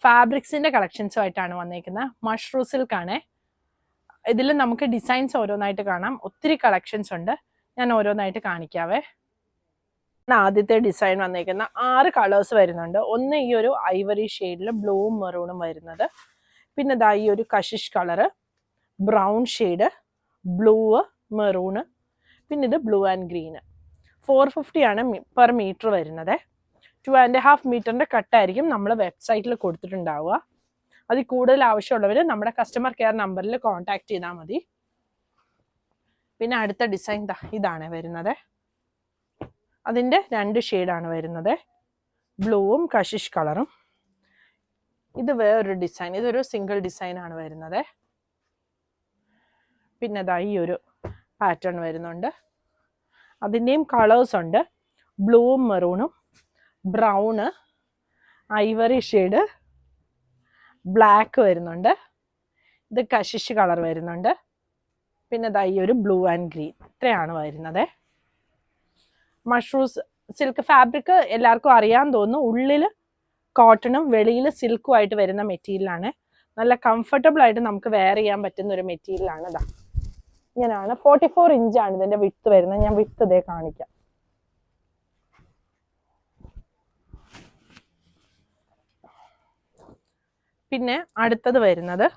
ഫാബ്രിക്സിന്റെ കളക്ഷൻസുമായിട്ടാണ് വന്നേക്കുന്നത്. Mushroom silk ആണ്. ഇതിൽ നമുക്ക് ഡിസൈൻസ് ഓരോന്നായിട്ട് കാണാം. ഒത്തിരി കളക്ഷൻസ് ഉണ്ട്. ഞാൻ ഓരോന്നായിട്ട് കാണിക്കാവേ. ആദ്യത്തെ ഡിസൈൻ വന്നേക്കുന്ന 6 കളേഴ്സ് വരുന്നുണ്ട്. ഒന്ന് ഈ ഒരു ഐവറി ഷെയ്ഡിൽ ബ്ലൂവും മെറൂണും വരുന്നത്. പിന്നെ ദാ ഈ ഒരു Kashish colour, brown shade, blue, maroon, പിന്നെ ഇത് ബ്ലൂ ആൻഡ് ഗ്രീന്. 450 ആണ് പെർ മീറ്റർ വരുന്നത്. 2.5 മീറ്ററിന്റെ കട്ടായിരിക്കും നമ്മൾ വെബ്സൈറ്റിൽ കൊടുത്തിട്ടുണ്ടാവുക. അതിൽ കൂടുതൽ ആവശ്യമുള്ളവർ നമ്മുടെ കസ്റ്റമർ കെയർ നമ്പറിൽ കോൺടാക്ട് ചെയ്താൽ മതി. പിന്നെ അടുത്ത ഡിസൈൻ ഇതാണ് വരുന്നത്. അതിൻ്റെ 2 ഷെയ്ഡാണ് വരുന്നത്, ബ്ലൂവും കഷിഷ് കളറും. ഇത് വേറൊരു ഡിസൈൻ, ഇതൊരു സിംഗിൾ ഡിസൈൻ ആണ് വരുന്നത്. പിന്നെ ദാ ഈ ഒരു പാറ്റേൺ വരുന്നുണ്ട്. അതിൻ്റെയും കളേഴ്സ് ഉണ്ട്, ബ്ലൂവും മെറൂണും, ബ്രൗണ്, ഐവറി ഷെയ്ഡ്, ബ്ലാക്ക് വരുന്നുണ്ട്. ഇത് കഷിഷ് കളർ വരുന്നുണ്ട്. പിന്നെ ദാ ഈ ഒരു ബ്ലൂ ആൻഡ് ഗ്രീൻ. ഇത്രയാണ് വരുന്നത്. മഷ്റൂം സിൽക്ക് ഫാബ്രിക് എല്ലാവർക്കും അറിയാൻ തോന്നുന്നു. ഉള്ളിൽ കോട്ടണും വെളിയിൽ സിൽക്കും ആയിട്ട് വരുന്ന മെറ്റീരിയലാണ്. നല്ല കംഫർട്ടബിൾ ആയിട്ട് നമുക്ക് വെയർ ചെയ്യാൻ പറ്റുന്ന ഒരു മെറ്റീരിയലാണ്. ഇതാ ഇങ്ങനെയാണ്. 44 ഇഞ്ചാണ് ഇതിന്റെ വിഡ്ത്ത് വരുന്നത്. ഞാൻ വിഡ്ത്ത് ഇതേ കാണിക്കാം. പിന്നെ അടുത്തത് വരുന്നത്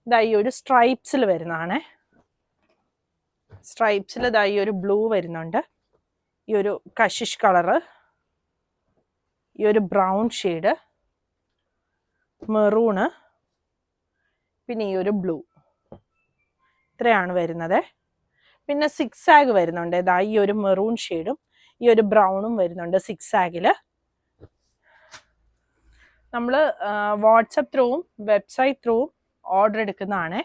ഇതാ ഈ ഒരു സ്ട്രൈപ്സിൽ വരുന്നതാണ്. സ്ട്രൈപ്സിൽ ഇതാ ഈ ഒരു ബ്ലൂ വരുന്നുണ്ട്, ഈ ഒരു കഷിഷ് കളറ്, ഈ ഒരു ബ്രൗൺ ഷെയ്ഡ്, മെറൂണ്, പിന്നെ ഈ ഒരു ബ്ലൂ. ഇത്രയാണ് വരുന്നത്. പിന്നെ 6 ആഗ് വരുന്നുണ്ട്. ഇതാ ഈ ഒരു മെറൂൺ ഷെയ്ഡും ഈ ഒരു ബ്രൗണും വരുന്നുണ്ട് 6 ആഗിൽ. നമ്മൾ വാട്സപ്പ് ത്രൂവും വെബ്സൈറ്റ് ത്രൂവും ഓർഡർ എടുക്കുന്നതാണ്.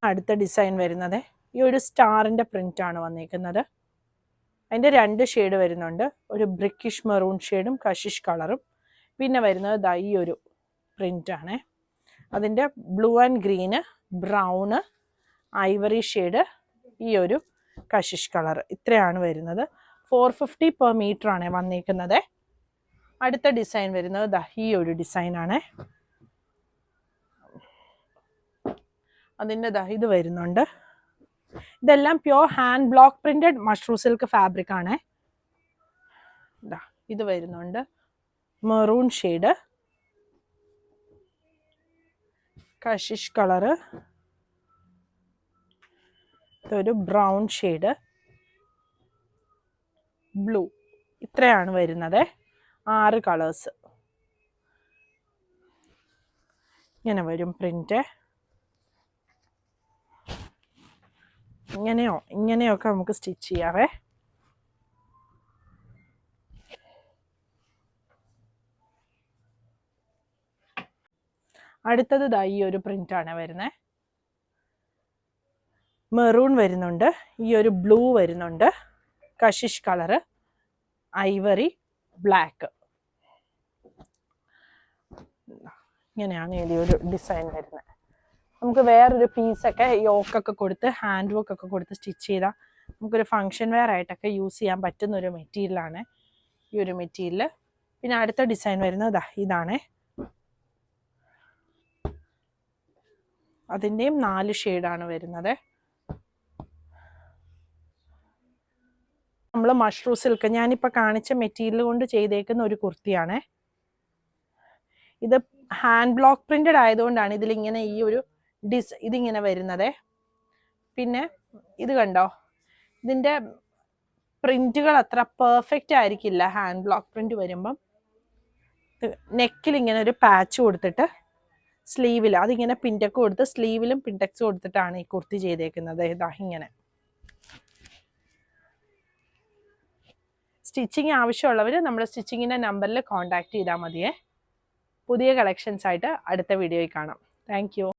അടുത്ത ഡിസൈൻ വരുന്നത് ഈ ഒരു സ്റ്റാറിൻ്റെ പ്രിൻ്റാണ് വന്നിരിക്കുന്നത്. അതിൻ്റെ 2 ഷെയ്ഡ് വരുന്നുണ്ട്, ഒരു ബ്രിക്കിഷ് മെറൂൺ ഷെയ്ഡും കഷിഷ് കളറും. പിന്നെ വരുന്നത് ദാ ഈ ഒരു പ്രിൻ്റാണ്. അതിൻ്റെ blue and green, brown, Ivory shade, ഈ ഒരു കഷിഷ് കളർ. ഇത്രയാണ് വരുന്നത്. 450 പെർ മീറ്റർ ആണ് വന്നിരിക്കുന്നത്. അടുത്ത ഡിസൈൻ വരുന്നത് ദാ ഈ ഒരു ഡിസൈനാണ്. അതിൻ്റെ ദാ ഇത് വരുന്നുണ്ട്. ഇതെല്ലാം pure hand block printed mushroom silk fabric ആണ്. ഇത് വരുന്നുണ്ട് മെറൂൺ ഷെയ്ഡ്, കഷിഷ് കളറ്, ഇതൊരു ബ്രൗൺ ഷെയ്ഡ്, ബ്ലൂ. ഇത്രയാണ് വരുന്നത്. 6 കളേഴ്സ്. ഇങ്ങനെ വരും പ്രിന്റ്. ഇങ്ങനെയൊക്കെ നമുക്ക് സ്റ്റിച്ച് ചെയ്യാവേ. അടുത്തത് ദാ ഈ ഒരു പ്രിന്റാണ് വരുന്നത്. മെറൂൺ വരുന്നുണ്ട്, ഈ ഒരു ബ്ലൂ വരുന്നുണ്ട്, കഷിഷ് കളറ്, ഐവറി, ബ്ലാക്ക്. ഇങ്ങനെയാണ് ഈ ഒരു ഡിസൈൻ വരുന്നത്. നമുക്ക് വേറൊരു പീസൊക്കെ യോക്കൊക്കെ കൊടുത്ത് ഹാൻഡ് വർക്ക് ഒക്കെ കൊടുത്ത് സ്റ്റിച്ച് ചെയ്താൽ നമുക്കൊരു ഫങ്ഷൻ വെയർ ആയിട്ടൊക്കെ യൂസ് ചെയ്യാൻ പറ്റുന്ന ഒരു മെറ്റീരിയലാണ് ഈ ഒരു മെറ്റീരിയൽ. പിന്നെ അടുത്ത ഡിസൈൻ വരുന്നത് ഇതാണ്. അതിൻ്റെയും 4 ഷെയ്ഡാണ് വരുന്നത്. നമ്മൾ മഷ്റൂം സിൽക്ക് ഞാനിപ്പോൾ കാണിച്ച മെറ്റീരിയൽ കൊണ്ട് ചെയ്തേക്കുന്ന ഒരു കുർത്തിയാണ്. ഇത് ഹാൻഡ് ബ്ലോക്ക് പ്രിന്റഡ് ആയതുകൊണ്ടാണ് ഇതിലിങ്ങനെ ഈ ഒരു ഇതിങ്ങനെ വരുന്നത്. പിന്നെ ഇത് കണ്ടോ, ഇതിൻ്റെ പ്രിന്റുകൾ അത്ര പെർഫെക്റ്റ് ആയിരിക്കില്ല ഹാൻഡ് ബ്ലോക്ക് പ്രിന്റ് വരുമ്പം. നെക്കിൽ ഇങ്ങനെ ഒരു പാച്ച് കൊടുത്തിട്ട് സ്ലീവിൽ അതിങ്ങനെ പിൻടെക്സ് കൊടുത്ത് സ്ലീവിലും പിൻടെക്സ് കൊടുത്തിട്ടാണ് ഈ കുർത്തി ചെയ്തേക്കുന്നത്. ഇതാ ഇങ്ങനെ. സ്റ്റിച്ചിങ് ആവശ്യമുള്ളവർ നമ്മുടെ സ്റ്റിച്ചിങ്ങിൻ്റെ നമ്പറിൽ കോൺടാക്ട് ചെയ്താൽ മതിയേ. പുതിയ കളക്ഷൻസ് ആയിട്ട് അടുത്ത വീഡിയോയിൽ കാണാം. Thank you.